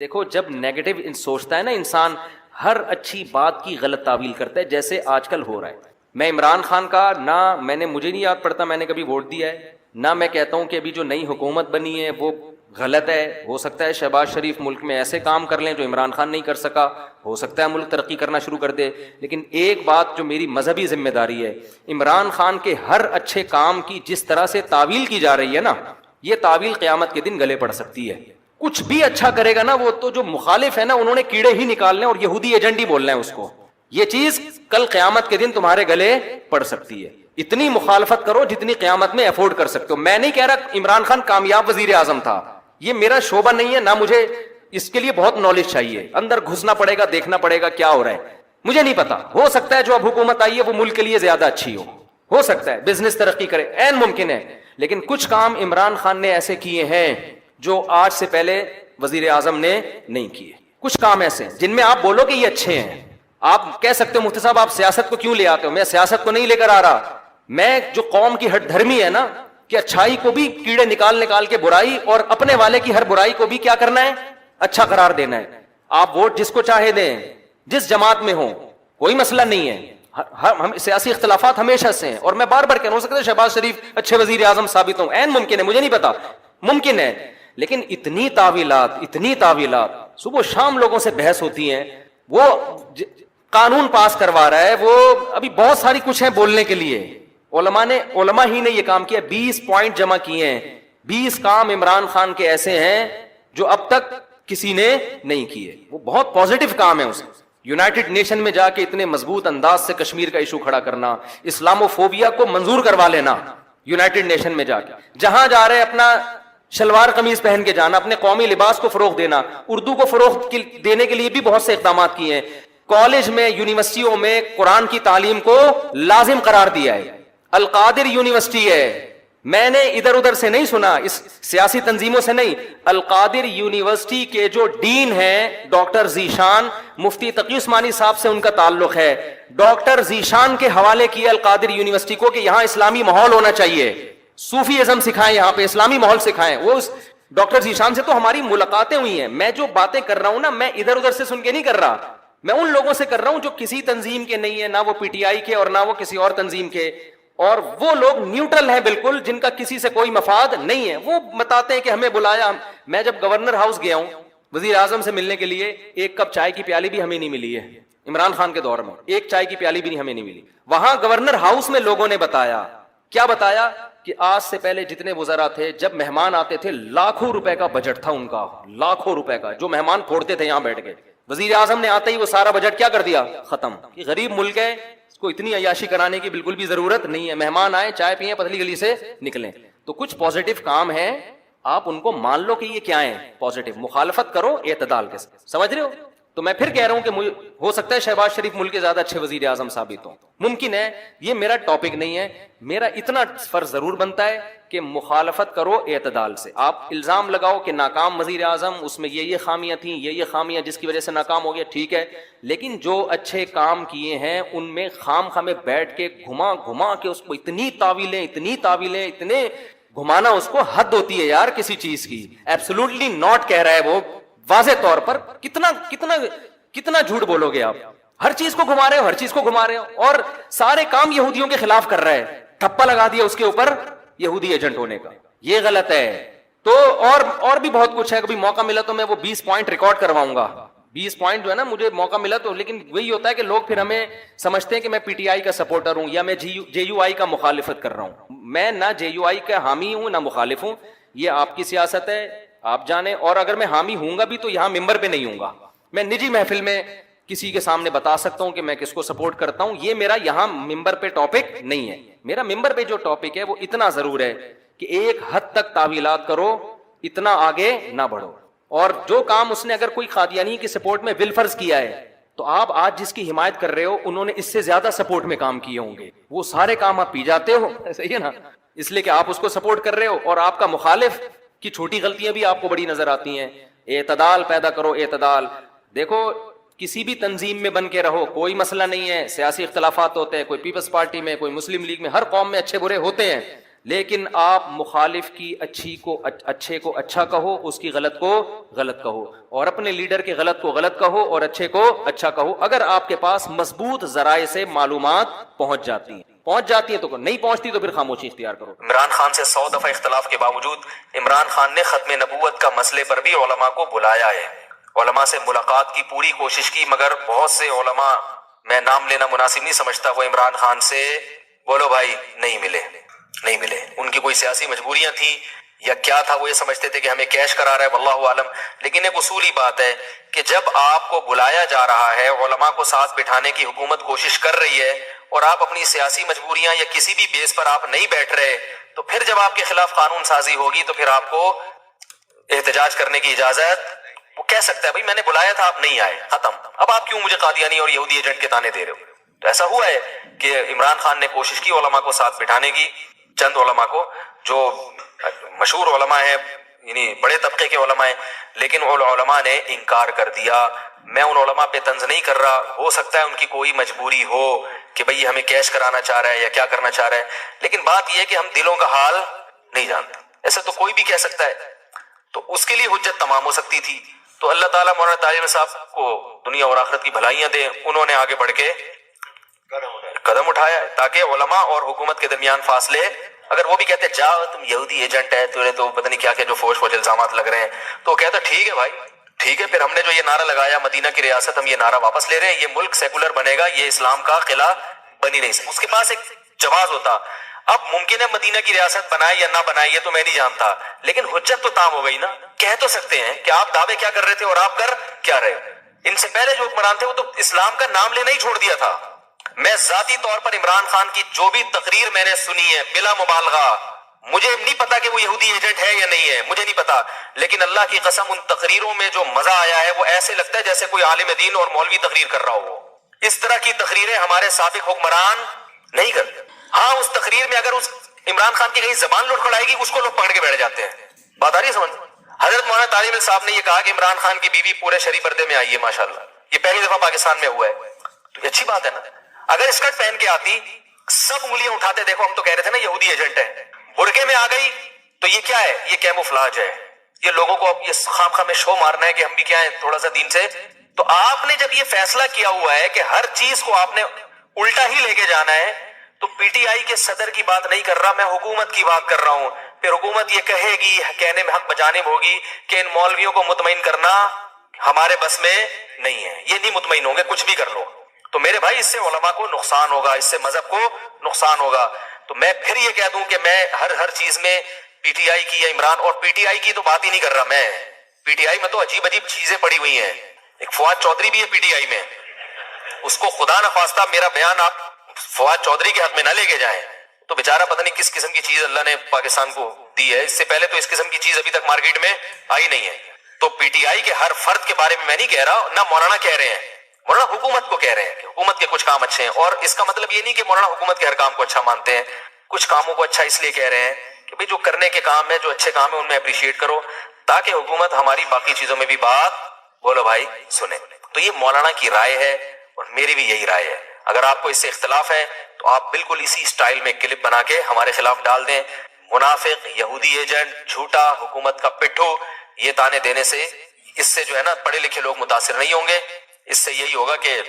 دیکھو جب نیگیٹو سوچتا ہے نا انسان، ہر اچھی بات کی غلط تعویل کرتا ہے، جیسے آج کل ہو رہا ہے۔ میں عمران خان کا نہ مجھے نہیں یاد پڑتا میں نے کبھی ووٹ دیا ہے، نہ میں کہتا ہوں کہ ابھی جو نئی حکومت بنی ہے وہ غلط ہے۔ ہو سکتا ہے شہباز شریف ملک میں ایسے کام کر لیں جو عمران خان نہیں کر سکا، ہو سکتا ہے ملک ترقی کرنا شروع کر دے، لیکن ایک بات جو میری مذہبی ذمہ داری ہے، عمران خان کے ہر اچھے کام کی جس طرح سے تعویل کی جا رہی ہے نا، یہ تعویل قیامت کے دن گلے پڑ سکتی ہے۔ کچھ بھی اچھا کرے گا نا، وہ تو جو مخالف ہے نا انہوں نے کیڑے ہی نکالنے اور یہودی ایجنٹ ہی بولنا ہے اس کو، یہ چیز کل قیامت کے دن تمہارے گلے پڑ سکتی ہے۔ اتنی مخالفت کرو جتنی قیامت میں افورڈ کر سکتے ہو۔ میں نہیں کہہ رہا عمران خان کامیاب وزیر اعظم تھا، یہ میرا شعبہ نہیں ہے، نہ مجھے اس کے لیے بہت نالج چاہیے، اندر گھسنا پڑے گا، دیکھنا پڑے گا کیا ہو رہا ہے، مجھے نہیں پتا۔ ہو سکتا ہے جو اب حکومت آئی ہے وہ ملک کے لیے زیادہ اچھی ہو سکتا ہے بزنس ترقی کرے، عین ممکن ہے، لیکن کچھ کام عمران خان نے ایسے کیے ہیں جو آج سے پہلے وزیر اعظم نے نہیں کیے۔ کچھ کام ایسے ہیں جن میں آپ بولو کہ یہ اچھے ہیں۔ آپ کہہ سکتے ہو مفتی صاحب آپ سیاست کو کیوں لے آتے ہو؟ میں سیاست کو نہیں لے کر آ رہا، میں جو قوم کی ہٹ دھرمی ہے نا کہ اچھائی کو بھی کیڑے نکال کے برائی، اور اپنے والے کی ہر برائی کو بھی کیا کرنا ہے، اچھا قرار دینا ہے۔ آپ ووٹ جس کو چاہے دیں، جس جماعت میں ہوں، کوئی مسئلہ نہیں ہے، ہم سیاسی اختلافات ہمیشہ سے ہیں، اور میں بار بار کہہ رہا ہوں، ہو سکتا ہے شہباز شریف اچھے وزیر اعظم ثابت ہوں، عین ممکن ہے، مجھے نہیں پتا، ممکن ہے، لیکن اتنی تعویلات صبح و شام لوگوں سے بحث ہوتی ہیں۔ وہ قانون پاس کروا رہا ہے، وہ ابھی بہت ساری کچھ ہیں بولنے کے لیے، علماء ہی نے یہ کام کیا، 20 پوائنٹ جمع کیے ہیں، 20 کام عمران خان کے ایسے ہیں جو اب تک کسی نے نہیں کیے، وہ بہت پازیٹو کام ہے۔ اس یونائٹڈ نیشن میں جا کے اتنے مضبوط انداز سے کشمیر کا ایشو کھڑا کرنا، اسلاموفوبیا کو منظور کروا لینا یونائٹڈ نیشن میں جا کے، جہاں جا رہے اپنا شلوار قمیض پہن کے جانا، اپنے قومی لباس کو فروغ دینا، اردو کو فروغ دینے کے لیے بھی بہت سے اقدامات کیے ہیں۔ کالج میں، یونیورسٹیوں میں قرآن کی تعلیم کو لازم قرار دیا ہے۔ القادر یونیورسٹی ہے، میں نے ادھر ادھر سے نہیں سنا، اس سیاسی تنظیموں سے نہیں، القادر یونیورسٹی کے جو ڈین ہیں ڈاکٹر ذیشان، مفتی تقی عثمانی صاحب سے ان کا تعلق ہے، ڈاکٹر ذیشان کے حوالے کیا القادر یونیورسٹی کو کہ یہاں اسلامی ماحول ہونا چاہیے، صوفی ازم سکھائیں، یہاں پہ اسلامی ماحول سکھائیں۔ وہ ڈاکٹر ذیشان سے تو ہماری ملاقاتیں ہوئی ہیں۔ میں جو باتیں کر رہا ہوں نا، میں ادھر ادھر سے سن کے نہیں کر رہا، میں ان لوگوں سے کر رہا ہوں جو کسی تنظیم کے نہیں ہے، نہ وہ پی ٹی آئی کے اور نہ وہ کسی اور تنظیم کے، اور وہ لوگ نیوٹرل ہیں بالکل، جن کا کسی سے کوئی مفاد نہیں ہے۔ وہ بتاتے ہیں کہ ہمیں بلایا، میں جب گورنر ہاؤس گیا ہوں وزیر اعظم سے ملنے کے لیے، ایک کپ چائے کی پیالی بھی ہمیں نہیں ملی ہے، عمران خان کے دور میں ایک چائے کی پیالی بھی ہمیں نہیں ملی۔ وہاں گورنر ہاؤس میں لوگوں نے بتایا، کیا بتایا، کہ آج سے پہلے جتنے وزراء تھے جب مہمان آتے تھے لاکھوں روپے کا بجٹ تھا ان کا، لاکھوں روپے کا، جو مہمان پھوڑتے تھے یہاں بیٹھ کے، وزیر اعظم نے آتے ہی وہ سارا بجٹ کیا کر دیا، ختم۔ یہ غریب ملک ہے، اس کو اتنی عیاشی کرانے کی بالکل بھی ضرورت نہیں ہے، مہمان آئے چائے پیئیں پتلی گلی سے نکلیں۔ تو کچھ پازیٹو کام ہیں، آپ ان کو مان لو کہ یہ کیا ہیں، پازیٹو، مخالفت کرو اعتدال کے ساتھ، سمجھ رہے ہو؟ تو میں پھر کہہ رہا ہوں کہ مجھے ہو سکتا ہے شہباز شریف ملک کے زیادہ اچھے وزیر اعظم ثابت ہوں، ممکن ہے، یہ میرا ٹاپک نہیں ہے، میرا اتنا فرض ضرور بنتا ہے کہ مخالفت کرو اعتدال سے۔ آپ الزام لگاؤ کہ ناکام وزیر اعظم، اس میں یہ خامیاں تھیں، یہ خامیاں جس کی وجہ سے ناکام ہو گیا، ٹھیک ہے، لیکن جو اچھے کام کیے ہیں ان میں خام خامے بیٹھ کے گھما کے اس کو اتنی تعویلیں اتنے گھمانا، اس کو حد ہوتی ہے یار کسی چیز کی۔ ایبسولوٹلی ناٹ کہہ رہا ہے وہ واضح طور پر، کتنا جھوٹ بولو گے آپ، ہر چیز کو گھما رہے ہو، اور سارے کام یہودیوں کے خلاف کر رہا ہے، ٹھپا لگا دیا اس کے اوپر یہودی ایجنٹ ہونے کا، یہ غلط ہے۔ تو اور بھی بہت کچھ ہے، کبھی موقع ملا تو میں وہ 20 پوائنٹ ریکارڈ کرواؤں گا، 20 پوائنٹ جو ہے نا، مجھے موقع ملا تو، لیکن وہی ہوتا ہے کہ لوگ پھر ہمیں سمجھتے ہیں کہ میں پی ٹی آئی کا سپورٹر ہوں یا میں جے یو آئی کا مخالفت کر رہا ہوں۔ میں نہ جے یو آئی کا حامی ہوں نہ مخالف ہوں، یہ آپ کی سیاست ہے، آپ جانیں، اور اگر میں حامی ہوں گا بھی تو یہاں ممبر پہ نہیں ہوں گا، میں نجی محفل میں کسی کے سامنے بتا سکتا ہوں کہ میں کس کو سپورٹ کرتا ہوں، یہ میرا یہاں ممبر پہ ٹاپک نہیں ہے۔ میرا ممبر پہ جو ٹاپک ہے وہ اتنا ضرور ہے کہ ایک حد تک تعویلات کرو، اتنا آگے نہ بڑھو، اور جو کام اس نے اگر کوئی قادیانی کی سپورٹ میں بالفرض کیا ہے تو آپ آج جس کی حمایت کر رہے ہو انہوں نے اس سے زیادہ سپورٹ میں کام کیے ہوں گے، وہ سارے کام آپ پی جاتے ہو، صحیح ہے نا، اس لیے کہ آپ اس کو سپورٹ کر رہے ہو، اور آپ کا مخالف کی چھوٹی غلطیاں بھی آپ کو بڑی نظر آتی ہیں۔ اعتدال پیدا کرو، اعتدال۔ دیکھو کسی بھی تنظیم میں بن کے رہو، کوئی مسئلہ نہیں ہے، سیاسی اختلافات ہوتے ہیں، کوئی پیپلز پارٹی میں، کوئی مسلم لیگ میں، ہر قوم میں اچھے برے ہوتے ہیں، لیکن آپ مخالف کی اچھے کو اچھا کہو، اس کی غلط کو غلط کہو، اور اپنے لیڈر کے غلط کو غلط کہو اور اچھے کو اچھا کہو، اگر آپ کے پاس مضبوط ذرائع سے معلومات پہنچ جاتی ہیں تو نہیں پہنچتی تو پھر خاموشی اختیار کرو۔ عمران خان سے 100 دفعہ اختلاف کے باوجود عمران خان نے ختم نبوت کا مسئلے پر بھی علماء کو بلایا ہے، علماء سے ملاقات کی پوری کوشش کی، مگر بہت سے علماء، میں نام لینا مناسب نہیں سمجھتا، وہ عمران خان سے بولو بھائی نہیں ملے۔ ان کی کوئی سیاسی مجبوریاں تھیں یا کیا تھا، وہ یہ سمجھتے تھے کہ ہمیں کیش کرا رہا ہے، واللہ عالم۔ لیکن ایک اصولی بات ہے کہ جب آپ کو بلایا جا رہا ہے، علماء کو ساتھ بٹھانے کی حکومت کوشش کر رہی ہے، اور آپ اپنی سیاسی مجبوریاں یا کسی بھی بیس پر آپ نہیں بیٹھ رہے، تو پھر جب آپ کے خلاف قانون سازی ہوگی تو پھر آپ کو احتجاج کرنے کی اجازت، وہ کہہ سکتا ہے بھائی میں نے بلایا تھا آپ نہیں آئے، ختم، اب آپ کیوں مجھے قادیانی اور یہودی ایجنٹ کے تانے دے رہے ہو؟ تو ایسا ہوا ہے کہ عمران خان نے کوشش کی علماء کو ساتھ بٹھانے کی، چند علماء کو جو مشہور علماء ہیں، یعنی بڑے طبقے کے علماء ہیں، لیکن ان علماء نے انکار کر دیا۔ میں ان علماء پہ طنز نہیں کر رہا، ہو سکتا ہے ان کی کوئی مجبوری ہو کہ بھئی ہمیں کیش کرانا چاہ رہا ہے یا کیا کرنا چاہ رہا ہے، لیکن بات یہ ہے کہ ہم دلوں کا حال نہیں جانتے، ایسا تو کوئی بھی کہہ سکتا ہے، تو اس کے لیے حجت تمام ہو سکتی تھی۔ تو اللہ تعالیٰ مولانا طاہر صاحب کو دنیا اور آخرت کی بھلائیاں دے، انہوں نے آگے بڑھ کے قدم اٹھایا تاکہ علماء اور حکومت کے درمیان فاصلے، اگر وہ بھی کہتے جاؤ تم یہودی ایجنٹ ہے، تمہیں تو پتہ نہیں کیا کیا جو فوج الزامات لگ رہے ہیں، تو وہ کہتا ٹھیک ہے بھائی ٹھیک ہے، پھر ہم نے جو یہ نعرہ لگایا مدینہ کی ریاست، ہم یہ نعرہ واپس لے رہے ہیں، یہ ملک سیکولر بنے گا، یہ اسلام کا قلعہ بن ہی نہیں سکتا۔ اس کے پاس ایک جواز ہوتا، اب ممکن ہے مدینہ کی ریاست بنائے یا نہ بنائے یہ تو میں نہیں جانتا، لیکن حجت تو تام ہو گئی نا، کہہ تو سکتے ہیں کہ آپ دعوے کیا کر رہے تھے اور آپ کر کیا رہے ہو۔ ان سے پہلے جو حکمران تھے وہ تو اسلام کا نام لینا ہی چھوڑ دیا تھا۔ میں ذاتی طور پر عمران خان کی جو بھی تقریر میں نے سنی ہے بلا مبالغہ، مجھے نہیں پتا کہ وہ یہودی ایجنٹ ہے یا نہیں ہے، مجھے نہیں پتا، لیکن اللہ کی قسم ان تقریروں میں جو مزہ آیا ہے وہ ایسے لگتا ہے جیسے کوئی عالم دین اور مولوی تقریر کر رہا ہو۔ اس طرح کی تقریریں ہمارے سابق حکمران نہیں کرتے۔ ہاں اس تقریر میں اگر اس عمران خان کی کہیں زبان لڑکھڑائے گی اس کو لوگ پکڑ کے بیٹھ جاتے ہیں، بات آ رہی ہے سمجھ؟ حضرت مولانا طارق صاحب نے یہ کہا کہ عمران خان کی بیوی پورے شرعی پردے میں آئی ہے، ماشاءاللہ یہ پہلی دفعہ پاکستان میں ہوا ہے، تو یہ اچھی بات ہے نا۔ اگر اسکرٹ پہن کے آتی سب انگلیاں اٹھاتے، دیکھو ہم تو کہہ رہے تھے نا یہودی ایجنٹ ہے، برقعے میں آ گئی تو یہ کیا ہے؟ یہ کیموفلاج ہے، یہ لوگوں کو اب یہ خام خواہ میں شو مارنا ہے کہ ہم بھی کیا ہیں تھوڑا سا دین سے۔ تو آپ نے جب یہ فیصلہ کیا ہوا ہے کہ ہر چیز کو آپ نے الٹا ہی لے کے جانا ہے، تو پی ٹی آئی کے صدر کی بات نہیں کر رہا میں، حکومت کی بات کر رہا ہوں۔ پھر حکومت یہ کہے گی، کہنے میں حق بجانب ہوگی کہ ان مولویوں کو مطمئن کرنا ہمارے بس میں نہیں ہے، یہ نہیں مطمئن ہوں گے کچھ بھی کر لو، تو میرے بھائی اس سے علماء کو نقصان ہوگا، اس سے مذہب کو نقصان ہوگا۔ تو میں پھر یہ کہہ دوں کہ میں ہر چیز میں پی ٹی آئی کی یا عمران، اور پی ٹی آئی کی تو بات ہی نہیں کر رہا میں، پی ٹی آئی میں تو عجیب چیزیں پڑی ہوئی ہیں، ایک فواد چودھری بھی ہے پی ٹی آئی میں، اس کو خدا نخواستہ میرا بیان آپ فواد چودھری کے حق میں نہ لے کے جائیں، تو بیچارہ پتہ نہیں کس قسم کی چیز اللہ نے پاکستان کو دی ہے، اس سے پہلے تو اس قسم کی چیز ابھی تک مارکیٹ میں آئی نہیں ہے۔ تو پی ٹی آئی کے ہر فرد کے بارے میں نہیں کہہ رہا، نہ مولانا کہہ رہے ہیں، مولانا حکومت کو کہہ رہے ہیں کہ حکومت کے کچھ کام اچھے ہیں، اور اس کا مطلب یہ نہیں کہ مولانا حکومت کے ہر کام کو اچھا مانتے ہیں، کچھ کاموں کو اچھا اس لیے کہہ رہے ہیں کہ بھئی جو کرنے کے کام ہے، جو اچھے کام ہیں ان میں اپریشیٹ کرو، تاکہ حکومت ہماری باقی چیزوں میں بھی بات بولو بھائی سنیں۔ تو یہ مولانا کی رائے ہے اور میری بھی یہی رائے ہے۔ اگر آپ کو اس سے اختلاف ہے تو آپ بالکل اسی سٹائل میں کلپ بنا کے ہمارے خلاف ڈال دیں، منافق، یہودی ایجنٹ، جھوٹا، حکومت کا پٹھو، یہ تانے دینے سے اس سے جو ہے نا پڑھے لکھے لوگ متاثر نہیں ہوں گے، اس سے یہی ہوگا کہ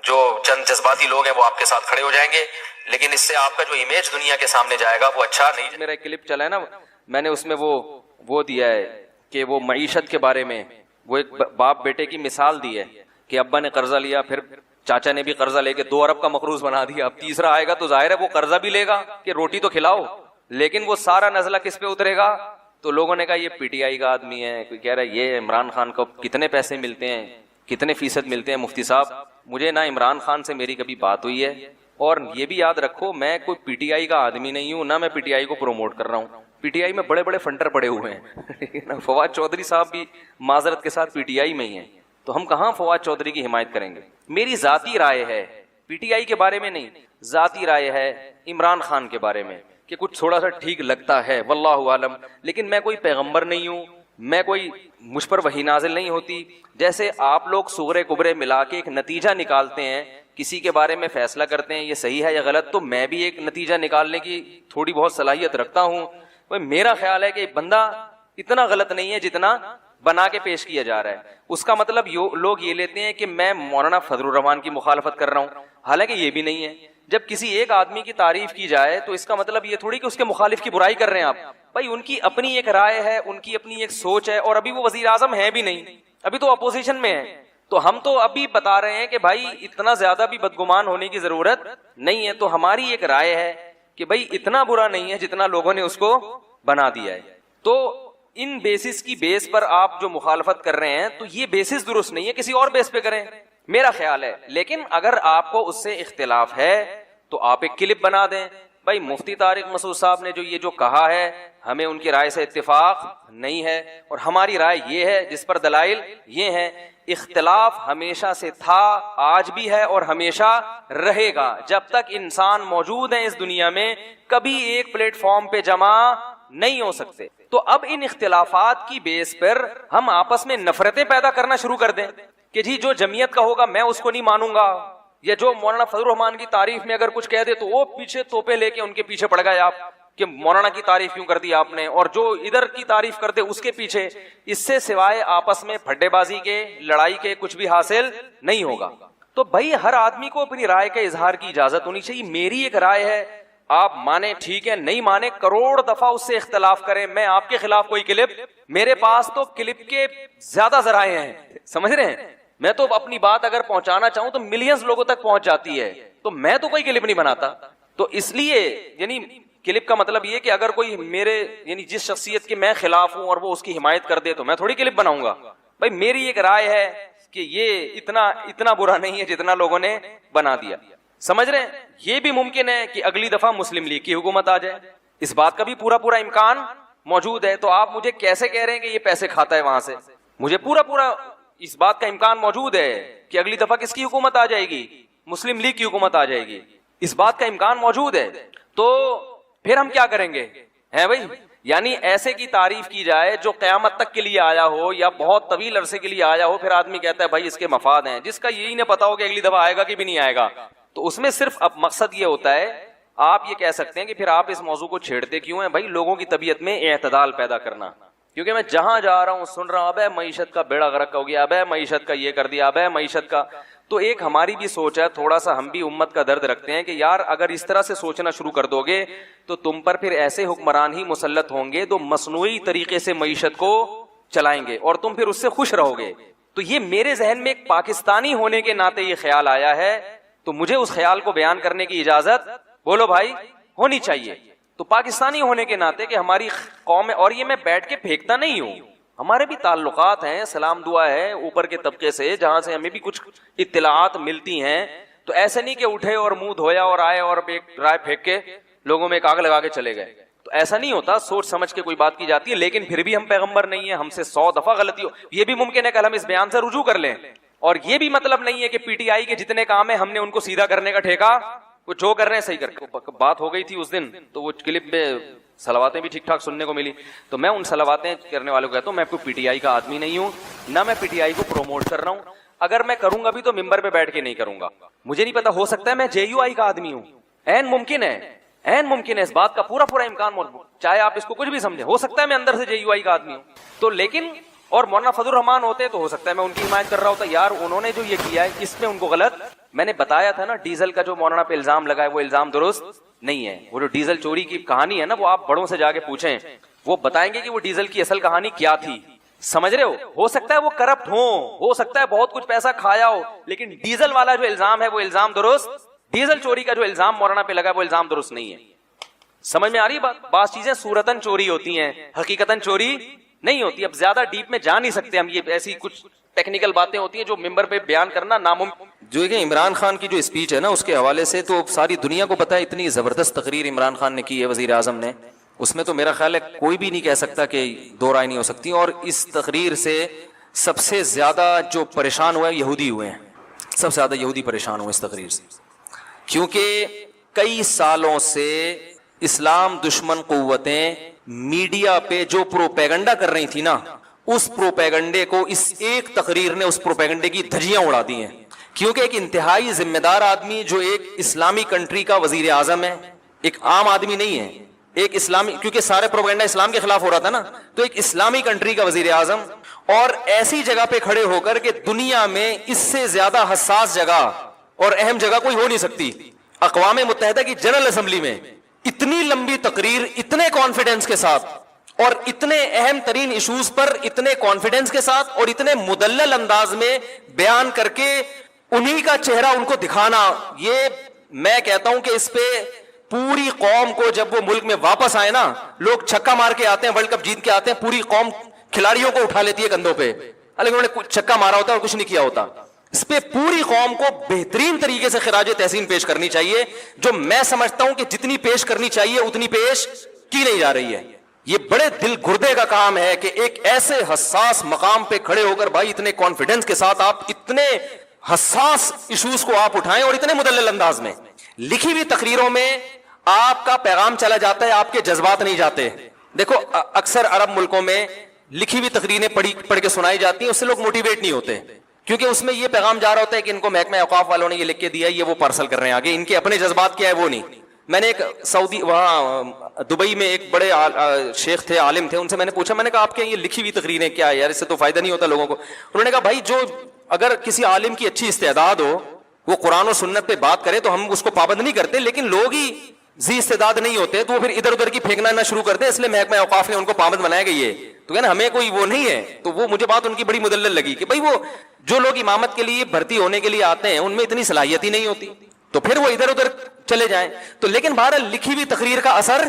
جو چند جذباتی لوگ ہیں وہ آپ کے ساتھ کھڑے ہو جائیں گے، لیکن اس سے آپ کا جو امیج دنیا کے سامنے جائے گا وہ اچھا نہیں۔ میرا ایک کلپ چلا ہے نا، میں نے اس میں وہ دیا ہے کہ وہ معیشت کے بارے میں وہ ایک باپ بیٹے کی مثال دی ہے کہ ابا نے قرضہ لیا، پھر چاچا نے بھی قرضہ لے کے 2 ارب کا مقروض بنا دیا، اب تیسرا آئے گا تو ظاہر ہے وہ قرضہ بھی لے گا کہ روٹی تو کھلاؤ، لیکن وہ سارا نزلہ کس پہ اترے گا؟ تو لوگوں نے کہا یہ پی ٹی آئی کا آدمی ہے، کوئی کہہ رہا ہے یہ عمران خان کو کتنے پیسے ملتے ہیں، کتنے فیصد ملتے ہیں۔ مفتی صاحب مجھے نہ عمران خان سے میری کبھی بات ہوئی ہے، اور یہ بھی یاد رکھو میں کوئی پی ٹی آئی کا آدمی نہیں ہوں، نہ میں پی ٹی آئی کو پروموٹ کر رہا ہوں۔ پی ٹی آئی میں بڑے بڑے فنڈر پڑے ہوئے ہیں فواد چودھری صاحب بھی معذرت کے ساتھ پی ٹی آئی میں ہی ہیں، تو ہم کہاں فواد چودھری کی حمایت کریں گے؟ میری ذاتی رائے ہے، پی ٹی آئی کے بارے میں نہیں، ذاتی رائے ہے عمران خان کے بارے میں کہ کچھ تھوڑا سا ٹھیک لگتا ہے، واللہ عالم، لیکن میں کوئی پیغمبر نہیں ہوں، میں کوئی مجھ پر وحی نازل نہیں ہوتی۔ جیسے آپ لوگ صغرے کبرے ملا کے ایک نتیجہ نکالتے ہیں کسی کے بارے میں فیصلہ کرتے ہیں یہ صحیح ہے یا غلط, تو میں بھی ایک نتیجہ نکالنے کی تھوڑی بہت صلاحیت رکھتا ہوں. میرا خیال ہے کہ بندہ اتنا غلط نہیں ہے جتنا بنا کے پیش کیا جا رہا ہے. اس کا مطلب لوگ یہ لیتے ہیں کہ میں مولانا فضل الرحمان کی مخالفت کر رہا ہوں, حالانکہ یہ بھی نہیں ہے. جب کسی ایک آدمی کی تعریف کی جائے تو اس کا مطلب یہ تھوڑی کہ اس کے مخالف کی برائی کر رہے ہیں آپ. بھائی ان کی اپنی ایک رائے ہے, ان کی اپنی ایک سوچ ہے, اور ابھی وہ وزیر اعظم ہے بھی نہیں, ابھی تو اپوزیشن میں ہے. تو ہم تو ابھی بتا رہے ہیں کہ بھائی اتنا زیادہ بھی بدگمان ہونے کی ضرورت نہیں ہے. تو ہماری ایک رائے ہے کہ بھائی اتنا برا نہیں ہے جتنا لوگوں نے اس کو بنا دیا ہے. تو ان بیسس کی بیس پر آپ جو مخالفت کر رہے ہیں تو یہ بیسس درست نہیں ہے, کسی اور بیس پہ کریں, میرا خیال ہے. لیکن اگر آپ کو اس سے اختلاف ہے تو آپ ایک کلپ بنا دیں, بھائی مفتی طارق مسعود صاحب نے جو یہ جو کہا ہے ہمیں ان کی رائے سے اتفاق نہیں ہے, اور ہماری رائے یہ ہے جس پر دلائل یہ ہیں. اختلاف ہمیشہ سے تھا, آج بھی ہے اور ہمیشہ رہے گا. جب تک انسان موجود ہیں اس دنیا میں کبھی ایک پلیٹ فارم پہ جمع نہیں ہو سکتے. تو اب ان اختلافات کی بیس پر ہم آپس میں نفرتیں پیدا کرنا شروع کر دیں کہ جی جو جمعیت کا ہوگا میں اس کو نہیں مانوں گا, یا جو مولانا فضل الرحمان کی تعریف میں اگر کچھ کہہ دے تو وہ پیچھے توپے لے کے ان کے پیچھے پڑ گئے آپ کہ مولانا کی تعریف کیوں کر دی آپ نے, اور جو ادھر کی تعریف کرتے اس کے پیچھے. اس سے سوائے آپس میں پھڈے بازی کے, لڑائی کے کچھ بھی حاصل نہیں ہوگا. تو بھائی ہر آدمی کو اپنی رائے کے اظہار کی اجازت ہونی چاہیے. میری ایک رائے ہے, آپ مانے ٹھیک ہے, نہیں مانے کروڑ دفعہ اس سے اختلاف کریں. میں آپ کے خلاف کوئی کلپ, میرے پاس تو کلپ کے زیادہ ذرائع ہیں, سمجھ رہے ہیں. میں تو اپنی بات اگر پہنچانا چاہوں تو ملینز لوگوں تک پہنچ جاتی ہے, تو میں تو کوئی کلپ نہیں بناتا. تو اس لیے یعنی کلپ کا مطلب یہ کہ اگر کوئی میرے یعنی جس شخصیت کے میں خلاف ہوں اور وہ اس کی حمایت کر دے تو میں تھوڑی کلپ بناؤں گا. بھائی میری ایک رائے ہے کہ یہ اتنا برا نہیں ہے جتنا لوگوں نے بنا دیا. سمجھ رہے ہیں. یہ بھی ممکن ہے کہ اگلی دفعہ مسلم لیگ کی حکومت آ جائے, اس بات کا بھی پورا امکان موجود ہے. تو آپ مجھے کیسے کہہ رہے ہیں کہ یہ پیسے کھاتا ہے وہاں سے؟ مجھے پورا اس بات کا امکان موجود ہے کہ اگلی دفعہ کس کی حکومت آ جائے گی, مسلم لیگ کی حکومت آ جائے گی, اس بات کا امکان موجود ہے. تو پھر ہم کیا کریں گے ہیں بھائی؟ یعنی ایسے کی تعریف کی جائے جو قیامت تک کے لیے آیا ہو یا بہت طویل عرصے کے لیے آیا ہو, پھر آدمی کہتا ہے بھائی اس کے مفاد ہیں, جس کا یہی نہ پتا ہو کہ اگلی دفعہ آئے گا کہ بھی نہیں آئے گا. تو اس میں صرف اب مقصد یہ ہوتا ہے, آپ یہ کہہ سکتے ہیں کہ پھر آپ اس موضوع کو چھیڑتے کیوں ہیں؟ بھائی لوگوں کی طبیعت میں اعتدال پیدا کرنا. کیونکہ میں جہاں جا رہا ہوں سن رہا ہوں اب معیشت کا بیڑا غرق ہو گیا, اب معیشت کا یہ کر دیا, اب معیشت کا. تو ایک ہماری بھی سوچ ہے, تھوڑا سا ہم بھی امت کا درد رکھتے ہیں کہ یار اگر اس طرح سے سوچنا شروع کر دو گے تو تم پر پھر ایسے حکمران ہی مسلط ہوں گے جو مصنوعی طریقے سے معیشت کو چلائیں گے اور تم پھر اس سے خوش رہو گے. تو یہ میرے ذہن میں ایک پاکستانی ہونے کے ناطے یہ خیال آیا ہے, تو مجھے اس خیال کو بیان کرنے کی اجازت بولو بھائی ہونی چاہیے. تو پاکستانی ہونے کے ناطے کہ ہماری قوم ہے, اور یہ میں بیٹھ کے پھینکتا نہیں ہوں, ہمارے بھی تعلقات ہیں, سلام دعا ہے اوپر کے طبقے سے جہاں سے ہمیں بھی کچھ اطلاعات ملتی ہیں. تو ایسے نہیں کہ اٹھے اور منہ دھویا اور آئے اور ایک رائے پھینک کے لوگوں میں ایک آگ لگا کے چلے گئے. تو ایسا نہیں ہوتا, سوچ سمجھ کے کوئی بات کی جاتی ہے. لیکن پھر بھی ہم پیغمبر نہیں ہیں, ہم سے 100 دفعہ غلطی ہو. یہ بھی ممکن ہے کہ ہم اس بیان سے رجوع کر لیں, اور یہ بھی مطلب نہیں ہے کہ پی ٹی آئی کے جتنے کام ہیں ہم نے ان کو سیدھا کرنے کا ٹھیکہ, وہ جو کر رہے ہیں صحیح کر. بات ہو گئی تھی اس دن تو وہ کلپ میں صلواتیں بھی ٹھیک ٹھاک سننے کو ملی, تو میں ان صلواتیں کرنے والوں کو کہتا ہوں میں کوئی پی ٹی آئی کا آدمی نہیں ہوں, نہ میں پی ٹی آئی کو پروموٹ کر رہا ہوں. اگر میں کروں گا بھی تو ممبر پہ بیٹھ کے نہیں کروں گا. مجھے نہیں پتا, ہو سکتا ہے میں جے یو آئی کا آدمی ہوں, عین ممکن ہے, اس بات کا پورا امکان موجود, چاہے آپ اس کو کچھ بھی سمجھیں, ہو سکتا ہے میں اندر سے جے یو آئی کا آدمی ہوں. تو لیکن اور مولانا فضل الرحمان ہوتے تو ہو سکتا ہے میں ان کی حمایت کر رہا ہوتا, یار انہوں نے جو یہ کیا ہے اس میں ان کو غلط. میں نے بتایا تھا نا ڈیزل کا جو مولانا پہ الزام لگا ہے وہ الزام درست نہیں ہے. وہ جو ڈیزل چوری کی کہانی ہے نا, وہ آپ بڑوں سے جا کے پوچھیں, وہ بتائیں گے کہ وہ ڈیزل کی اصل کہانی کیا تھی. سمجھ رہے ہو سکتا ہے وہ کرپٹ ہو سکتا ہے بہت کچھ پیسہ کھایا ہو, لیکن ڈیزل والا جو الزام ہے وہ الزام درست, ڈیزل چوری کا جو الزام مولانا پہ لگا ہے وہ الزام درست نہیں ہے. سمجھ میں آ رہی بات؟ بعض چیزیں صورتاً چوری ہوتی ہیں, حقیقتاً چوری نہیں ہوتی. اب زیادہ ڈیپ میں جا نہیں سکتے ہم, یہ ایسی کچھ ٹیکنیکل باتیں ہوتی ہیں جو ممبر پہ بیان کرنا ناممکن. جو کہ عمران خان کی جو اسپیچ ہے نا اس کے حوالے سے تو ساری دنیا کو پتا ہے, اتنی زبردست تقریر عمران خان نے کی ہے وزیر اعظم نے, اس میں تو میرا خیال ہے کوئی بھی نہیں کہہ سکتا کہ دو رائے نہیں ہو سکتی. اور اس تقریر سے سب سے زیادہ جو پریشان ہوئے یہودی ہوئے ہیں, سب سے زیادہ یہودی پریشان ہوئے اس تقریر سے, کیونکہ کئی سالوں سے اسلام دشمن قوتیں میڈیا پہ جو پروپیگنڈا کر رہی تھی نا, اس پروپیگنڈے کو اس ایک تقریر نے اس پروپیگنڈے کی دھجیاں اڑا دی ہیں کیونکہ ایک انتہائی ذمہ دار آدمی جو ایک اسلامی کنٹری کا وزیر اعظم ہے، ایک عام آدمی نہیں ہے، ایک اسلامی، کیونکہ سارے پروپیگنڈا اسلام کے خلاف ہو رہا تھا نا، تو ایک اسلامی کنٹری کا وزیر اعظم، اور ایسی جگہ پہ کھڑے ہو کر کہ دنیا میں اس سے زیادہ حساس جگہ اور اہم جگہ کوئی ہو نہیں سکتی، اقوام متحدہ کی جنرل اسمبلی میں اتنی لمبی تقریر اتنے کانفیڈنس کے ساتھ اور اتنے اہم ترین ایشوز پر اتنے کانفیڈنس کے ساتھ اور اتنے مدلل انداز میں بیان کر کے انہی کا چہرہ ان کو دکھانا، یہ میں کہتا ہوں کہ اس پہ پوری قوم کو، جب وہ ملک میں واپس آئے نا، لوگ چھکا مار کے آتے ہیں، ورلڈ کپ جیت کے آتے ہیں، پوری قوم کھلاڑیوں کو اٹھا لیتی ہے کندھوں پہ، حالانکہ انہوں نے چھکا مارا ہوتا ہے اور کچھ نہیں کیا ہوتا. اس پہ پوری قوم کو بہترین طریقے سے خراج تحسین پیش کرنی چاہیے، جو میں سمجھتا ہوں کہ جتنی پیش کرنی چاہیے اتنی پیش کی نہیں جا رہی ہے. یہ بڑے دل گردے کا کام ہے کہ ایک ایسے حساس مقام پہ کھڑے ہو کر بھائی اتنے کانفیڈنس کے ساتھ آپ اتنے حساس ایشوز کو آپ اٹھائیں اور اتنے مدلل انداز میں. لکھی ہوئی تقریروں میں آپ کا پیغام چلا جاتا ہے، آپ کے جذبات نہیں جاتے. دیکھو اکثر عرب ملکوں میں لکھی ہوئی تقریریں پڑھ کے سنائی جاتی ہیں، اس سے لوگ موٹیویٹ نہیں ہوتے، کیونکہ اس میں یہ پیغام جا رہا ہوتا ہے کہ ان کو محکمہ اوقاف والوں نے یہ لکھ کے دیا ہے، یہ وہ پارسل کر رہے ہیں آگے، ان کے اپنے جذبات کیا ہے وہ نہیں. میں نے ایک سعودی وہاں دبئی میں ایک بڑے شیخ تھے، عالم تھے، ان سے میں نے پوچھا، میں نے کہا آپ کے یہ لکھی ہوئی تقریریں کیا ہے یار، اس سے تو فائدہ نہیں ہوتا لوگوں کو. انہوں نے کہا بھائی جو اگر کسی عالم کی اچھی استعداد ہو، وہ قرآن و سنت پہ بات کرے تو ہم اس کو پابند نہیں کرتے، لیکن لوگ ہی ذی استعداد نہیں ہوتے تو وہ پھر ادھر ادھر کی پھینکنا نہ شروع کرتے، اس لیے محکمہ اوقاف نے ان کو پابند بنایا گئی ہے. تو کہنا ہمیں کوئی وہ نہیں ہے. تو وہ مجھے بات ان کی بڑی مدلل لگی کہ بھائی وہ جو لوگ امامت کے لیے بھرتی ہونے کے لیے آتے ہیں ان میں اتنی صلاحیت ہی نہیں ہوتی، تو پھر وہ ادھر ادھر چلے جائیں. تو لیکن بہرحال لکھی ہوئی تقریر کا اثر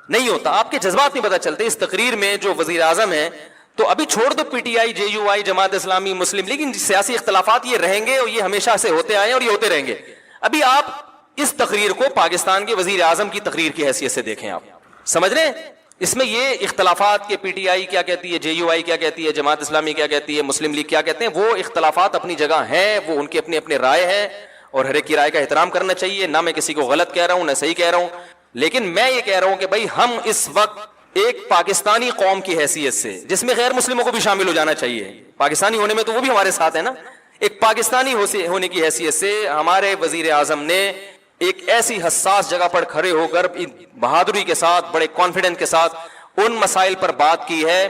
نہیں ہوتا، آپ کے جذبات نہیں پتہ چلتے. اس تقریر میں جو وزیر اعظم ہے، تو ابھی چھوڑ دو P T I, J you I, Jamaat Islami, Muslim league, سیاسی اختلافات یہ رہیں گے اور یہ ہمیشہ سے ہوتے آئے اور یہ ہوتے رہیں گے. ابھی آپ اس تقریر کو پاکستان کے وزیر اعظم کی تقریر کی حیثیت سے دیکھیں، آپ سمجھ رہے ہیں اس میں یہ اختلافات کے پی ٹی آئی کیا کہتی ہے، جے یو آئی کیا کہتی ہے، جماعت اسلامی کیا کہتی ہے، مسلم لیگ کیا کہتے ہیں، وہ اختلافات اپنی جگہ ہیں، وہ ان کی اپنی اپنی رائے ہے اور ہر ایک کی رائے کا احترام کرنا چاہیے. نہ میں کسی کو غلط کہہ رہا ہوں نہ صحیح کہہ رہا ہوں، لیکن میں یہ کہہ رہا ہوں کہ بھائی ہم اس وقت ایک پاکستانی قوم کی حیثیت سے، جس میں غیر مسلموں کو بھی شامل ہو جانا چاہیے، پاکستانی ہونے میں تو وہ بھی ہمارے ساتھ ہے نا، ایک پاکستانی ہونے کی حیثیت سے ہمارے وزیر اعظم نے ایک ایسی حساس جگہ پر کھڑے ہو کر بہادری کے ساتھ، بڑے کانفیڈنس کے ساتھ ان مسائل پر بات کی ہے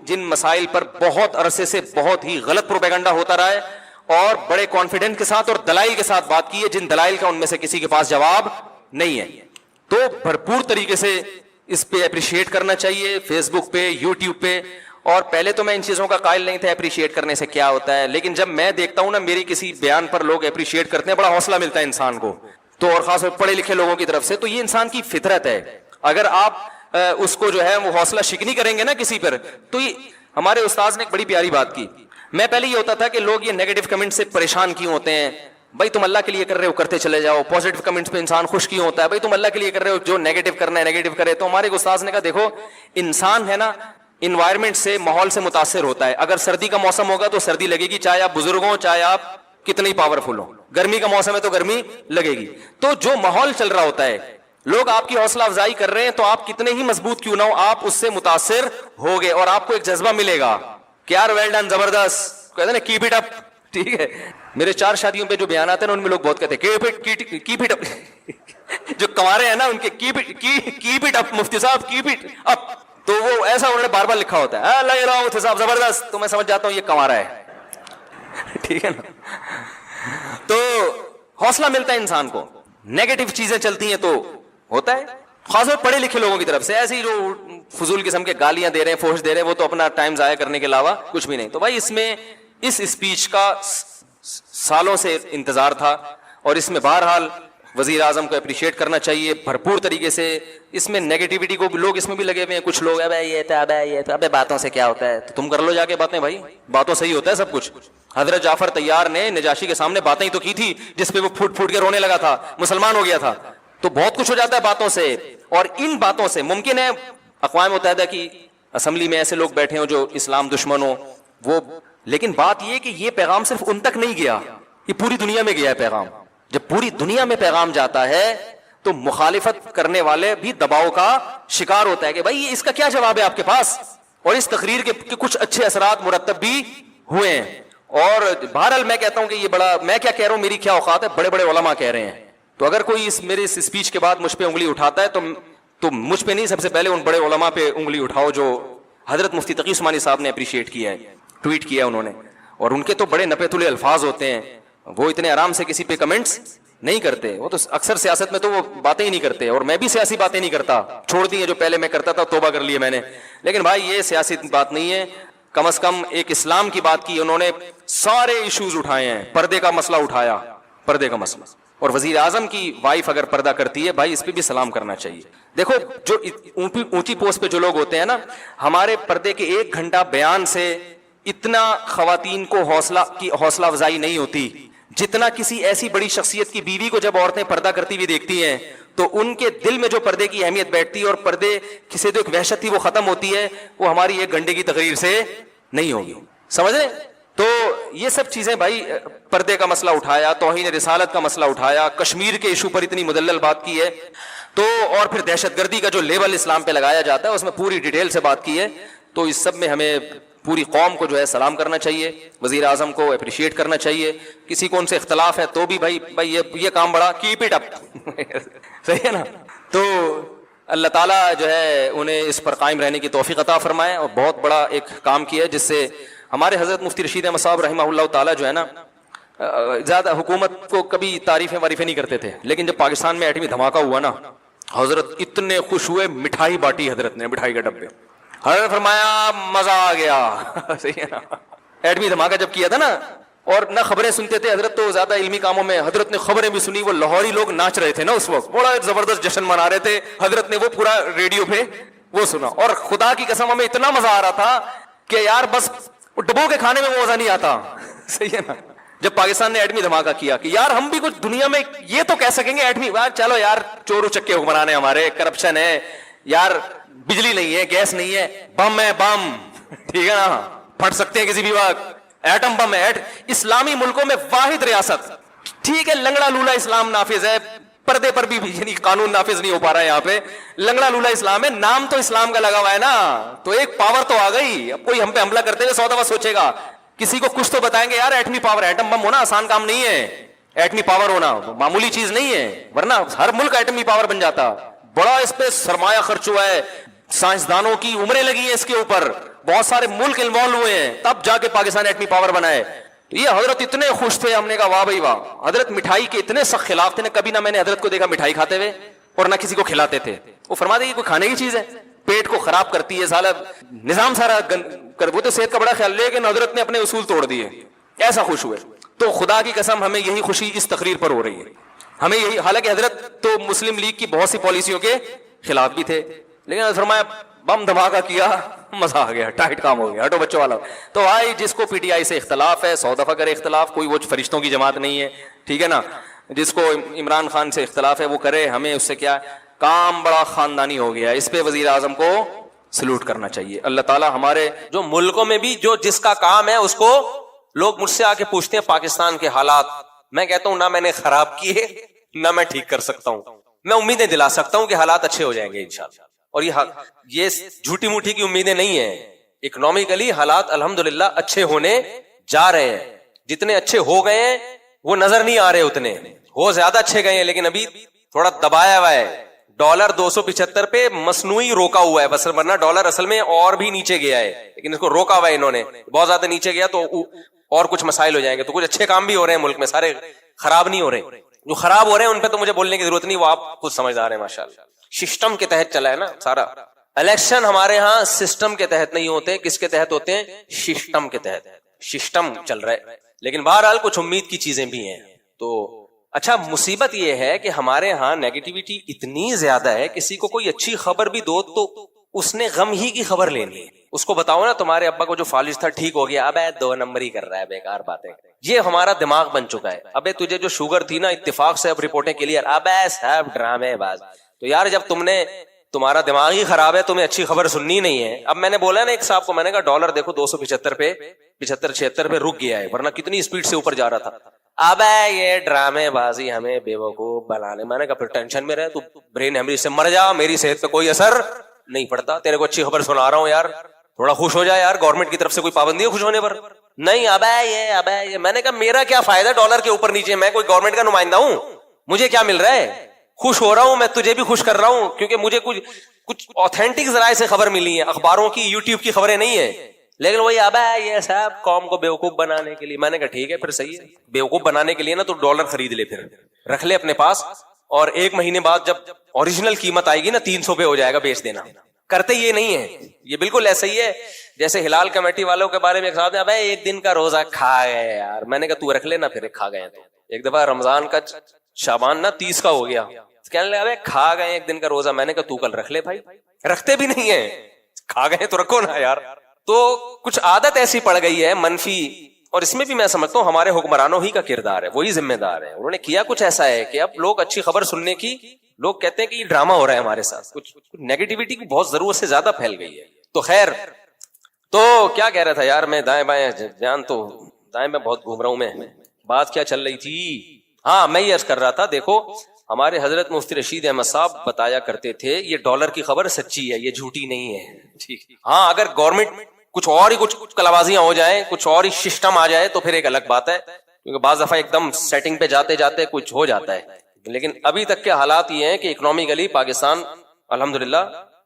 جن مسائل پر بہت عرصے سے بہت ہی غلط پروپیگنڈا ہوتا رہا ہے، اور بڑے کانفیڈنس کے ساتھ اور دلائل کے ساتھ بات کی ہے جن دلائل کا ان میں سے کسی کے پاس جواب نہیں ہے. تو بھرپور طریقے سے اس پہ اپریشیٹ کرنا چاہیے، فیس بک پہ، یوٹیوب پہ. اور پہلے تو میں ان چیزوں کا قائل نہیں تھا اپریشیٹ کرنے سے کیا ہوتا ہے، لیکن جب میں دیکھتا ہوں نا میری کسی بیان پر لوگ اپریشیٹ کرتے ہیں، بڑا حوصلہ ملتا ہے انسان کو، تو اور خاص طور پڑھے لکھے لوگوں کی طرف سے. تو یہ انسان کی فطرت ہے، اگر آپ اس کو جو ہے وہ حوصلہ شکنی کریں گے نا کسی پر. تو یہ ہمارے استاذ نے ایک بڑی پیاری بات کی. میں پہلے یہ ہوتا تھا کہ لوگ یہ نیگیٹو کمنٹ سے پریشان کیوں ہوتے ہیں، بھائی تم اللہ کے لیے کر رہے ہو کرتے چلے جاؤ. پازیٹو کمنٹس پہ انسان خوش کیوں ہوتا ہے، بھائی تم اللہ کے لیے کر رہے ہو، جو نیگیٹو کرنا ہے نیگیٹو کرے. تو ہمارے استاذ نے کہا دیکھو انسان ہے نا انوائرمنٹ سے، ماحول سے متاثر ہوتا ہے. اگر سردی کا موسم ہوگا تو سردی لگے گی، چاہے آپ بزرگ ہوں چاہے آپ کتنے ہی پاورفل ہوں. گرمی کا موسم ہے تو گرمی لگے گی. تو جو ماحول چل رہا ہوتا ہے، لوگ آپ کی حوصلہ افزائی کر رہے ہیں تو آپ کتنے ہی مضبوط کیوں نہ ہو، آپ اس سے متاثر ہوگے اور آپ کو ایک جذبہ ملے گا کہ یار ویل ڈن، زبردست، کہتے ہیں نا کیپ اٹ اپ. ٹھیک ہے، میرے 4 شادیوں پہ جو بیانات ہیں نا ان میں لوگ بہت کہتے ہیں کیپ اٹ اپ. جو کنوارے ہیں نا ان کے کیپ اٹ اپ، مفتی صاحب کیپ اٹ اپ. تو وہ ایسا انہوں نے بار بار لکھا ہوتا ہے، اللہ اللہ مفتی صاحب زبردست. تو میں سمجھ جاتا ہوں یہ کنوارا ہے. ٹھیک ہے نا. تو حوصلہ ملتا ہے انسان کو. نیگیٹو چیزیں چلتی ہیں تو ہوتا ہے، خاص طور پڑھے لکھے لوگوں کی طرف سے. ایسی جو فضول قسم کے گالیاں دے رہے ہیں، فوش دے رہے ہیں، وہ تو اپنا ٹائم ضائع کرنے کے علاوہ کچھ بھی نہیں. تو بھائی اس میں اس اسپیچ کا سالوں سے انتظار تھا اور اس میں بہرحال وزیر اعظم کو اپریشیٹ کرنا چاہیے بھرپور طریقے سے. اس میں نیگیٹیوٹی کو لوگ اس میں بھی لگے ہوئے ہیں. کچھ لوگ یہ تھا ابے باتوں سے کیا ہوتا ہے، تو تم کر لو جا کے باتیں. بھائی باتوں سے ہی ہوتا ہے سب کچھ. حضرت جعفر طیار نے نجاشی کے سامنے باتیں ہی تو کی تھی جس پہ وہ پھوٹ پھوٹ کے رونے لگا تھا، مسلمان ہو گیا تھا. تو بہت کچھ ہو جاتا ہے باتوں سے. اور ان باتوں سے ممکن ہے اقوام متحدہ کی اسمبلی میں ایسے لوگ بیٹھے ہوں جو اسلام دشمن ہوں، وہ، لیکن بات یہ کہ یہ پیغام صرف ان تک نہیں گیا، یہ پوری دنیا میں گیا ہے پیغام. جب پوری دنیا میں پیغام جاتا ہے تو مخالفت کرنے والے بھی دباؤ کا شکار ہوتا ہے کہ بھائی اس کا کیا جواب ہے آپ کے پاس. اور اس تقریر کے کچھ اچھے اثرات مرتب بھی ہوئے ہیں. اور بہرحال میں کہتا ہوں کہ یہ بڑا, میں کیا کہہ رہا ہوں, میری کیا اوقات ہے, بڑے بڑے علماء کہہ رہے ہیں. تو اگر کوئی میرے اس اسپیچ کے بعد مجھ پہ انگلی اٹھاتا ہے تو مجھ پہ نہیں, سب سے پہلے ان بڑے علماء پہ انگلی اٹھاؤ جو حضرت مفتی تقی عثمانی صاحب نے اپریشیٹ کیا ہے, ٹویٹ کیا انہوں نے. اور ان کے تو بڑے نپے تلے الفاظ ہوتے ہیں, وہ اتنے آرام سے کسی پہ کمنٹس نہیں کرتے. وہ تو اکثر سیاست میں تو وہ باتیں ہی نہیں کرتے, اور میں بھی سیاسی باتیں نہیں کرتا, چھوڑ دی ہیں جو پہلے میں کرتا تھا, توبہ کر لی میں نے. لیکن بھائی یہ سیاسی بات نہیں ہے, کم از کم ایک اسلام کی بات کی انہوں نے. سارے ایشوز اٹھائے ہیں, پردے کا مسئلہ اٹھایا, پردے کا مسئلہ. اور وزیر اعظم کی وائف اگر پردہ کرتی ہے بھائی اس پہ بھی سلام کرنا چاہیے. دیکھو جو اونچی پوسٹ پہ جو لوگ ہوتے ہیں نا, ہمارے پردے کے 1 گھنٹہ بیان سے اتنا خواتین کو حوصلہ افزائی نہیں ہوتی جتنا کسی ایسی بڑی شخصیت کی بیوی کو جب عورتیں پردہ کرتی ہوئی دیکھتی ہیں تو ان کے دل میں جو پردے کی اہمیت بیٹھتی ہے اور پردے سے جو ایک وحشت تھی وہ ختم ہوتی ہے, وہ ہماری 1 گھنٹے کی تقریر سے نہیں ہوگی. سمجھ رہے؟ تو یہ سب چیزیں بھائی, پردے کا مسئلہ اٹھایا, توہین رسالت کا مسئلہ اٹھایا, کشمیر کے ایشو پر اتنی مدلل بات کی ہے, تو اور پھر دہشت گردی کا جو لیبل اسلام پہ لگایا جاتا ہے اس میں پوری ڈیٹیل سے بات کی ہے. تو اس سب میں ہمیں پوری قوم کو جو ہے سلام کرنا چاہیے, وزیر اعظم کو اپریشیٹ کرنا چاہیے. کسی کو ان سے اختلاف ہے تو بھی بھائی یہ کام بڑا, کیپ اٹ اپ. صحیح ہے نا؟ تو اللہ تعالیٰ جو ہے انہیں اس پر قائم رہنے کی توفیق عطا فرمائے, اور بہت بڑا ایک کام کیا ہے جس سے ہمارے حضرت مفتی رشید احمد صاحب رحمہ اللہ تعالیٰ جو ہے نا, زیادہ حکومت کو کبھی تعریفیں نہیں کرتے تھے, لیکن جب پاکستان میں ایٹمی دھماکہ ہوا نا, حضرت اتنے خوش ہوئے, مٹھائی بانٹی حضرت نے, مٹھائی کے ڈبے. حضرت فرمایا مزہ آ گیا. صحیح ہے نا؟ ایٹمی دھماکہ جب کیا تھا نا, اور نہ خبریں سنتے تھے حضرت, تو زیادہ علمی کاموں میں, حضرت نے خبریں بھی سنی. وہ لاہوری لوگ ناچ رہے تھے نا اس وقت, بڑا زبردست جشن منا رہے تھے, حضرت نے وہ پورا ریڈیو پہ وہ سنا. اور خدا کی قسم ہمیں اتنا مزہ آ رہا تھا کہ یار بس ڈبو کے کھانے میں وہ مزہ نہیں آتا. صحیح ہے نا؟ جب پاکستان نے ایٹمی دھماکہ کیا کہ یار ہم بھی کچھ دنیا میں یہ تو کہہ سکیں گے ایٹمی, چلو یار چور چکے حکمران ہیں ہمارے, کرپشن ہے یار, بجلی نہیں ہے, گیس نہیں ہے, بم ہے, بم ٹھیک ہے نا, پھٹ سکتے ہیں کسی بھی وقت, ایٹم بم ہے. اسلامی ملکوں میں واحد ریاست, ٹھیک ہے لنگڑا لولا اسلام نافذ ہے, پردے پر بھی یعنی قانون نافذ نہیں ہو پا رہا ہے یہاں پہ, لنگڑا لولا اسلام ہے, نام تو اسلام کا لگا ہوا ہے نا, تو ایک پاور تو آ گئی. اب کوئی ہم پہ حملہ کرتے ہوئے 100 دفعہ سوچے گا, کسی کو کچھ تو بتائیں گے یار ایٹمی پاور, ایٹم بم ہونا آسان کام نہیں ہے, ایٹمی پاور ہونا معمولی چیز نہیں ہے, ورنہ ہر ملک ایٹمی پاور بن جاتا. بڑا اس پہ سرمایہ خرچ ہوا ہے, سائنسدانوں کی عمریں لگی ہیں اس کے اوپر, بہت سارے ملک انوالو ہوئے ہیں, تب جا کے پاکستان ایٹمی پاور بنا ہے. یہ حضرت اتنے خوش تھے, ہم نے کہا واہ بھائی واہ. حضرت مٹھائی کے اتنے سخت خلاف تھے, کبھی نہ میں نے حضرت کو دیکھا مٹھائی کھاتے ہوئے اور نہ کسی کو کھلاتے تھے. وہ فرما دے کوئی کھانے کی چیز ہے, پیٹ کو خراب کرتی ہے, سالہ نظام سارا وہ تو صحت کا بڑا خیال, لیکن حضرت نے اپنے اصول توڑ دیے, ایسا خوش ہوئے. تو خدا کی قسم ہمیں یہی خوشی اس تقریر پر ہو رہی ہے, ہمیں یہی. حالانکہ حضرت تو مسلم لیگ کی بہت سی پالیسیوں کے خلاف بھی تھے, لیکن حضرت فرمایا بم دھماکہ کیا, مزہ آ گیا, ٹائٹ کام ہو گیا, ہٹو بچوں والا. تو بھائی جس کو پی ٹی آئی سے اختلاف ہے 100 دفعہ کرے اختلاف, کوئی وہ فرشتوں کی جماعت نہیں ہے, ٹھیک ہے نا. جس کو عمران خان سے اختلاف ہے وہ کرے, ہمیں اس سے کیا, کام بڑا خاندانی ہو گیا. اس پہ وزیر اعظم کو سلوٹ کرنا چاہیے. اللہ تعالیٰ ہمارے جو ملکوں میں بھی جو جس کا کام ہے اس کو لوگ مجھ سے آ کے پوچھتے ہیں پاکستان کے حالات, میں کہتا ہوں نہ میں نے خراب کیے نہ میں ٹھیک کر سکتا ہوں, میں امیدیں دلا سکتا ہوں کہ حالات اچھے ہو جائیں گے انشاءاللہ. اور یہ جھوٹی موٹی کی امیدیں نہیں ہیں. اکنامکلی حالات الحمدللہ اچھے ہونے جا رہے ہیں, جتنے اچھے ہو گئے ہیں وہ نظر نہیں آ رہے, اتنے ہو زیادہ اچھے گئے ہیں, لیکن ابھی تھوڑا دبایا ہوا ہے. ڈالر 275 پہ مصنوعی روکا ہوا ہے بس, ورنہ ڈالر اصل میں اور بھی نیچے گیا ہے, لیکن اس کو روکا ہوا ہے انہوں نے, بہت زیادہ نیچے گیا تو اور کچھ مسائل ہو جائیں گے. تو کچھ اچھے کام بھی ہو رہے ہیں ملک میں, سارے خراب نہیں ہو رہے. جو خراب ہو رہے ہیں ان پہ تو مجھے بولنے کی ضرورت نہیں, وہ آپ خود سمجھدار ہیں ماشاءاللہ. سسٹم کے تحت چلا ہے نا سارا. الیکشن ہمارے ہاں سسٹم کے تحت نہیں ہوتے, کس کے تحت ہوتے ہیں, سسٹم کے تحت. سسٹم چل رہا ہے, لیکن بہرحال کچھ امید کی چیزیں بھی ہیں. تو اچھا مصیبت یہ ہے کہ ہمارے ہاں نیگیٹیوٹی اتنی زیادہ ہے, کسی کو کوئی اچھی خبر بھی دو تو اس نے غم ہی کی خبر لینی ہے. اس کو بتاؤ نا تمہارے ابا کو جو فالج تھا ٹھیک ہو گیا, اب 2 نمبر ہی کر رہا ہے, بیکار باتیں. یہ ہمارا دماغ بن چکا ہے. ابے تجھے جو شوگر تھی نا اتفاق سے اب رپورٹیں کلیئر, اب سب ڈرامے باز. تو یار جب تمہارا دماغ ہی خراب ہے, تمہیں اچھی خبر سننی نہیں ہے. اب میں نے بولا نا ایک صاحب کو, میں نے کہا ڈالر دیکھو 275 پہ 75-76 پہ رک گیا ہے, ورنہ کتنی اسپیڈ سے اوپر جا رہا تھا. اب یہ ڈرامے بازی ہمیں بیوقوف بنانے. میں نے کہا پھر ٹینشن میں رہے, تو برین ہیمریج سے مر جا, میری صحت پہ کوئی اثر نہیں پڑتا. تیرے کو اچھی خبر سنا رہا ہوں یار, تھوڑا خوش ہو جائے یار. گورنمنٹ کی طرف سے کوئی پابندی ہے خوش ہونے پر؟ نہیں ابے یہ میں نے کہا میرا کیا فائدہ ڈالر کے اوپر نیچے, میں کوئی گورنمنٹ کا نمائندہ ہوں, مجھے کیا مل رہا ہے؟ خوش ہو رہا ہوں میں, تجھے بھی خوش کر رہا ہوں, کیونکہ مجھے کچھ آتھینٹک ذرائع سے خبر ملی ہے, اخباروں کی یوٹیوب کی خبریں نہیں ہیں. لیکن وہی ابے یہ صاحب قوم کو بیوقوف بنانے کے لیے. میں نے کہا ٹھیک ہے پھر صحیح ہے, بیوقوف بنانے کے لیے نا تو ڈالر خرید لے, پھر رکھ لے اپنے پاس, اور 1 مہینے بعد جب اوریجنل قیمت آئے گی نا 300 پہ ہو جائے گا, بیچ دینا. کرتے یہ نہیں ہے, یہ بالکل ایسا ہی ہے جیسے ہلال کمیٹی والوں کے بارے میں ایک صاحب نے ابے 1 دن کا روزہ کھا گئے یار. میں نے کہا تو رکھ لینا, پھر کھا گئے. تو ایک دفعہ رمضان کا شعبان نا 30 کا ہو گیا, کہنے لگا ابے کھا گئے 1 دن کا روزہ. میں نے کہا تو کل رکھ لے بھائی, رکھتے بھی نہیں ہیں, کھا گئے تو رکھو نا یار. تو کچھ عادت ایسی پڑ گئی ہے منفی, اور اس میں بھی میں سمجھتا ہوں ہمارے حکمرانوں ہی کا کردار ہے, وہی ذمہ دار ہے. انہوں نے کیا کچھ ایسا ہے کہ اب لوگ اچھی خبر سننے کی, لوگ کہتے ہیں کہ یہ ڈرامہ ہو رہا ہے ہمارے ساتھ, کچھ نیگیٹیوٹی کی بہت ضرورت سے زیادہ پھیل گئی ہے. تو خیر, تو کیا کہہ رہا تھا یار میں, دائیں بائیں جان تو دائیں میں بہت گھوم رہا ہوں میں, بات کیا چل رہی تھی؟ ہاں میں یہ عرض کر رہا تھا, دیکھو ہمارے حضرت مفتی رشید احمد صاحب بتایا کرتے تھے یہ ڈالر کی خبر سچی ہے, یہ جھوٹی نہیں ہے. ٹھیک, ہاں اگر گورنمنٹ کچھ اور ہی کچھ کلابازیاں ہو جائیں, کچھ اور ہی سسٹم آ جائے تو پھر ایک الگ بات ہے, کیونکہ بعض دفعہ ایک دم سیٹنگ پہ جاتے جاتے کچھ ہو جاتا ہے. لیکن ابھی تک کے حالات یہ ہیں کہ اکنامکلی پاکستان الحمدللہ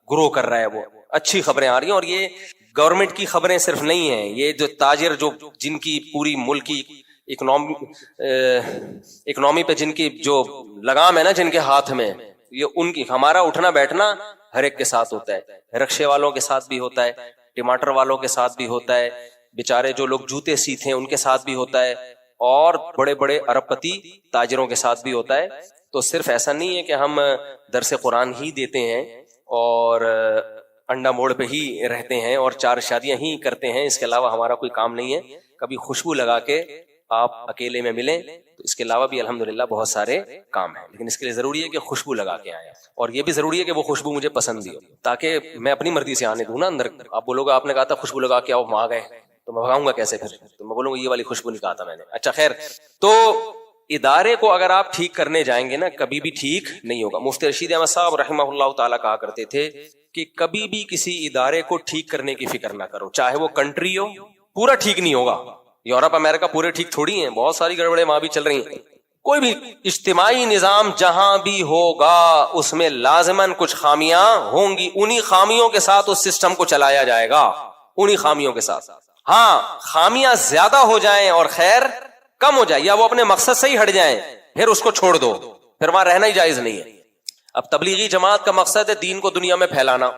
گرو کر رہا ہے, وہ اچھی خبریں آ رہی ہیں. اور یہ گورنمنٹ کی خبریں صرف نہیں ہیں, یہ جو تاجر جو جن کی پوری ملک کی اکنامی پہ جن کی جو لگام ہے نا جن کے ہاتھ میں, یہ ان کی, ہمارا اٹھنا بیٹھنا ہر ایک کے ساتھ ہوتا ہے, رکشے والوں کے ساتھ بھی ہوتا ہے, ٹماٹر والوں کے ساتھ بھی ہوتا ہے, بیچارے جو لوگ جوتے سیتے ہیں ان کے ساتھ بھی ہوتا ہے, اور بڑے بڑے ارب پتی تاجروں کے ساتھ بھی ہوتا ہے. تو صرف ایسا نہیں ہے کہ ہم درس قرآن ہی دیتے ہیں اور انڈا موڑ پہ ہی رہتے ہیں اور 4 شادیاں ہی کرتے ہیں, اس کے علاوہ ہمارا کوئی کام نہیں ہے. کبھی خوشبو لگا کے آپ اکیلے میں ملیں تو اس کے علاوہ بھی الحمدللہ بہت سارے کام ہیں, لیکن اس کے لیے ضروری ہے کہ خوشبو لگا کے آئیں, اور یہ بھی ضروری ہے کہ وہ خوشبو مجھے پسند بھی ہو, تاکہ میں اپنی مرضی سے آنے دوں نا اندر. آپ بولو گے آپ نے کہا تھا خوشبو لگا کے آؤ, ہم آ گئے, تو میں بھگاؤں گا کیسے پھر؟ تو میں بولوں گا یہ والی خوشبو نہیں کہا تھا میں نے. اچھا خیر, تو ادارے کو اگر آپ ٹھیک کرنے جائیں گے نا کبھی بھی ٹھیک نہیں ہوگا. مفتی رشید احمد صاحب رحمہ اللہ تعالیٰ کہا کرتے تھے کہ کبھی بھی کسی ادارے کو ٹھیک کرنے کی فکر نہ کرو, چاہے وہ کنٹری ہو, پورا ٹھیک نہیں ہوگا. یورپ امریکہ پورے ٹھیک تھوڑی ہیں, بہت ساری گڑبڑیں وہاں بھی چل رہی ہیں. کوئی بھی اجتماعی نظام جہاں بھی ہوگا اس میں لازماً کچھ خامیاں ہوں گی, انہی خامیوں کے ساتھ اس سسٹم کو چلایا جائے گا, انہی خامیوں کے ساتھ. ہاں خامیاں زیادہ ہو جائیں اور خیر کم ہو جائے, یا وہ اپنے مقصد سے ہی ہٹ جائیں, پھر اس کو چھوڑ دو, پھر وہاں رہنا ہی جائز نہیں ہے. اب تبلیغی جماعت کا مقصد ہے دین کو دنیا میں پھیلانا.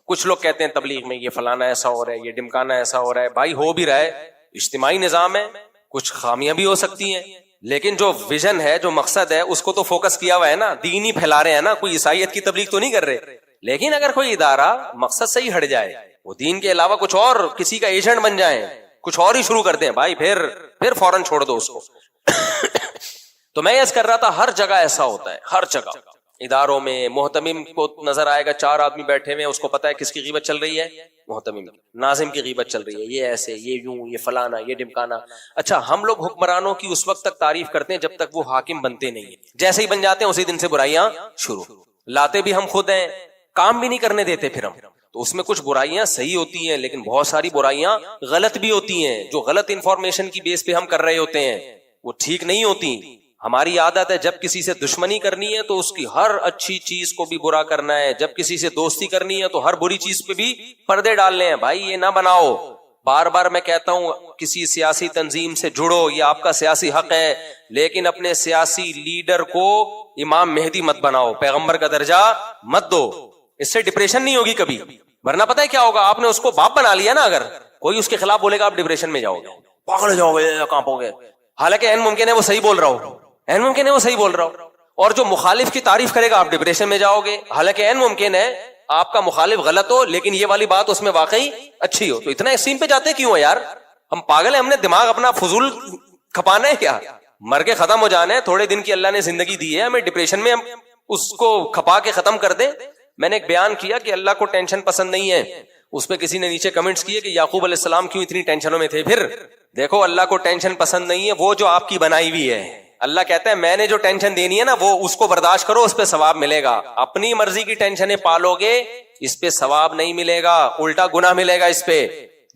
کچھ لوگ کہتے ہیں تبلیغ میں یہ فلانا ایسا ہو رہا ہے, یہ ڈمکانا ایسا ہو رہا ہے. بھائی ہو بھی رہا ہے, اجتماعی نظام ہے, کچھ خامیاں بھی ہو سکتی ہیں, لیکن جو ویژن ہے, جو مقصد ہے, اس کو تو فوکس کیا ہوا ہے نا, دین ہی پھیلا رہے ہیں نا, کوئی عیسائیت کی تبلیغ تو نہیں کر رہے. لیکن اگر کوئی ادارہ مقصد سے ہی ہٹ جائے, وہ دین کے علاوہ کچھ اور کسی کا ایجنٹ بن جائیں, کچھ اور ہی شروع کر دیں, بھائی پھر فوراً چھوڑ دو اس کو. تو میں یہ کر رہا تھا ہر جگہ ایسا ہوتا ہے, ہر جگہ اداروں میں. محتمم کو نظر آئے گا 4 آدمی بیٹھے ہوئے, اس کو پتا ہے کس کی غیبت چل رہی ہے, محتمم کی. ناظم کی غیبت چل رہی ہے, یہ ایسے, یہ یوں, یہ فلانا, یہ ڈمکانا. اچھا ہم لوگ حکمرانوں کی اس وقت تک تعریف کرتے ہیں جب تک وہ حاکم بنتے نہیں ہیں. جیسے ہی بن جاتے ہیں اسی دن سے برائیاں شروع, لاتے بھی ہم خود ہیں, کام بھی نہیں کرنے دیتے پھر ہم. تو اس میں کچھ برائیاں صحیح ہوتی ہیں, لیکن بہت ساری برائیاں غلط بھی ہوتی ہیں, جو غلط انفارمیشن کی بیس پہ ہم کر رہے ہوتے ہیں, وہ ٹھیک نہیں ہوتی. ہماری عادت ہے جب کسی سے دشمنی کرنی ہے تو اس کی ہر اچھی چیز کو بھی برا کرنا ہے, جب کسی سے دوستی کرنی ہے تو ہر بری چیز پہ بھی پردے ڈالنے ہیں. بھائی یہ نہ بناؤ. بار بار میں کہتا ہوں کسی سیاسی تنظیم سے جڑو, یہ آپ کا سیاسی حق ہے, لیکن اپنے سیاسی لیڈر کو امام مہدی مت بناؤ, پیغمبر کا درجہ مت دو. اس سے ڈپریشن نہیں ہوگی کبھی, ورنہ پتہ ہے کیا ہوگا, آپ نے اس کو باپ بنا لیا نا, اگر کوئی اس کے خلاف بولے گا آپ ڈپریشن میں جاؤ گے, پاگل جاؤ گے, کانپو گے. حالانکہ این ممکن ہے وہ صحیح بول رہا ہو, این ممکن ہے وہ صحیح بول رہا ہو, اور جو مخالف کی تعریف کرے گا آپ ڈپریشن میں جاؤ گے. حالانکہ این ممکن ہے آپ کا مخالف غلط ہو لیکن یہ والی بات اس میں واقعی اچھی ہو. تو اتنا ایکسٹریم پہ جاتے کیوں ہے یار؟ ہم پاگل ہیں, ہم نے دماغ اپنا فضول کھپانا ہے کیا؟ مر کے ختم ہو جانا ہے, تھوڑے دن کی اللہ نے زندگی دی ہے, ہمیں ڈپریشن میں ہم اس کو کھپا کے ختم کر دیں. میں نے ایک بیان کیا کہ اللہ کو ٹینشن پسند نہیں ہے, اس پہ کسی نے نیچے کمنٹس کیے کہ یعقوب علیہ السلام کیوں اتنی ٹینشنوں میں تھے. پھر دیکھو اللہ کو ٹینشن پسند نہیں ہے وہ جو آپ کی بنائی ہوئی ہے. اللہ کہتا ہے میں نے جو ٹینشن دینی ہے نا وہ اس کو برداشت کرو, اس پہ ثواب ملے گا. اپنی مرضی کی ٹینشنیں پالو گے اس پہ ثواب نہیں ملے گا, الٹا گناہ ملے گا اس پہ.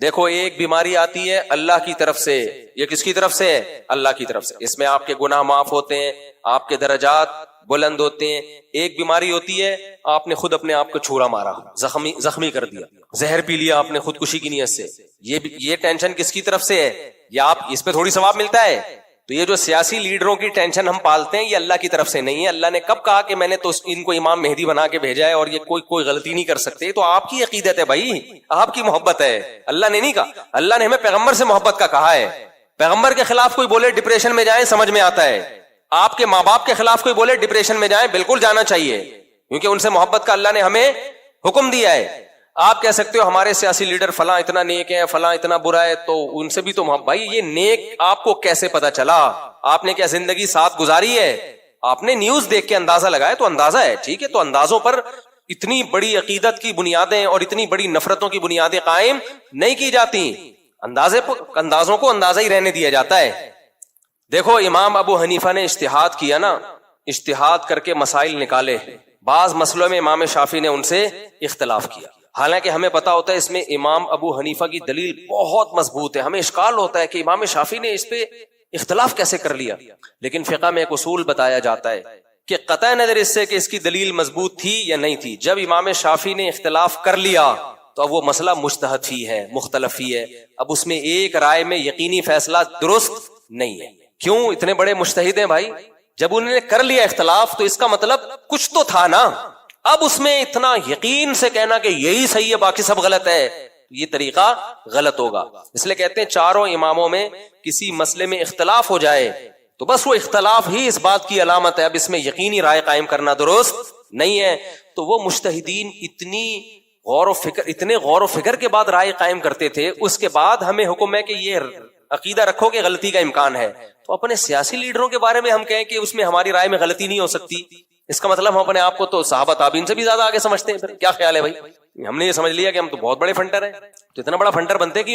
دیکھو ایک بیماری آتی ہے اللہ کی طرف سے، یہ کس کی طرف سے ہے؟ اللہ کی طرف سے، اس میں آپ کے گناہ معاف ہوتے ہیں، آپ کے درجات بلند ہوتے ہیں۔ ایک بیماری ہوتی ہے آپ نے خود اپنے آپ کو چھورا مارا، زخمی کر دیا، زہر پی لیا آپ نے خودکشی کی نیت سے، یہ ٹینشن کس کی طرف سے ہے؟ یا آپ اس پہ تھوڑی ثواب ملتا ہے؟ تو یہ جو سیاسی لیڈروں کی ٹینشن ہم پالتے ہیں یہ اللہ کی طرف سے نہیں ہے۔ اللہ نے کب کہا کہ میں نے تو ان کو امام مہدی بنا کے بھیجا ہے اور یہ کوئی غلطی نہیں کر سکتے؟ تو آپ کی عقیدت ہے بھائی، آپ کی محبت ہے، اللہ نے نہیں کہا۔ اللہ نے ہمیں پیغمبر سے محبت کا کہا ہے، پیغمبر کے خلاف کوئی بولے ڈپریشن میں جائیں سمجھ میں آتا ہے، آپ کے ماں باپ کے خلاف کوئی بولے ڈپریشن میں جائیں بالکل جانا چاہیے، کیونکہ ان سے محبت کا اللہ نے ہمیں حکم دیا ہے۔ آپ کہہ سکتے ہو ہمارے سیاسی لیڈر فلاں اتنا نیک ہے فلاں اتنا برا ہے، تو ان سے بھی تو بھائی یہ نیک آپ کو کیسے پتا چلا؟ آپ نے کیا زندگی ساتھ گزاری ہے؟ آپ نے نیوز دیکھ کے اندازہ لگایا تو اندازہ ہے، ٹھیک ہے، تو اندازوں پر اتنی بڑی عقیدت کی بنیادیں اور اتنی بڑی نفرتوں کی بنیادیں قائم نہیں کی جاتی، اندازوں کو اندازہ ہی رہنے دیا جاتا ہے۔ دیکھو امام ابو حنیفہ نے اجتہاد کیا نا، اجتہاد کر کے مسائل نکالے، بعض مسئلوں میں امام شافعی نے ان سے اختلاف کیا، حالانکہ ہمیں پتا ہوتا ہے اس میں امام ابو حنیفہ کی دلیل بہت مضبوط ہے، ہمیں اشکال ہوتا ہے کہ امام شافعی نے اس پہ اختلاف کیسے کر لیا، لیکن فقہ میں ایک اصول بتایا جاتا ہے کہ قطع نظر اس سے کہ اس کی دلیل مضبوط تھی یا نہیں تھی، جب امام شافعی نے اختلاف کر لیا تو اب وہ مسئلہ مجتہد ہی ہے، مختلف ہی ہے، اب اس میں ایک رائے میں یقینی فیصلہ درست نہیں ہے۔ کیوں؟ اتنے بڑے مجتہد ہیں بھائی، جب انہوں نے کر لیا اختلاف تو اس کا مطلب کچھ تو تھا نا، اب اس میں اتنا یقین سے کہنا کہ یہی صحیح ہے باقی سب غلط ہے، یہ طریقہ غلط ہوگا۔ اس لیے کہتے ہیں چاروں اماموں میں کسی مسئلے میں اختلاف ہو جائے تو بس وہ اختلاف ہی اس بات کی علامت ہے، اب اس میں یقینی رائے قائم کرنا درست نہیں ہے۔ تو وہ مجتہدین اتنے غور و فکر کے بعد رائے قائم کرتے تھے، اس کے بعد ہمیں حکم ہے کہ یہ عقیدہ رکھو کہ غلطی کا امکان ہے، تو اپنے سیاسی لیڈروں کے بارے میں ہم کہیں کہ اس میں ہماری رائے میں غلطی نہیں ہو سکتی، اس کا مطلب ہم اپنے آپ کو تو صحابہ تابعین سے بھی زیادہ آگے سمجھتے ہیں۔ پھر کیا خیال ہے بھائی؟ ہم نے یہ سمجھ لیا کہ ہم تو بہت بڑے فنٹر ہیں، تو اتنا بڑا فنٹر بنتے کیوں؟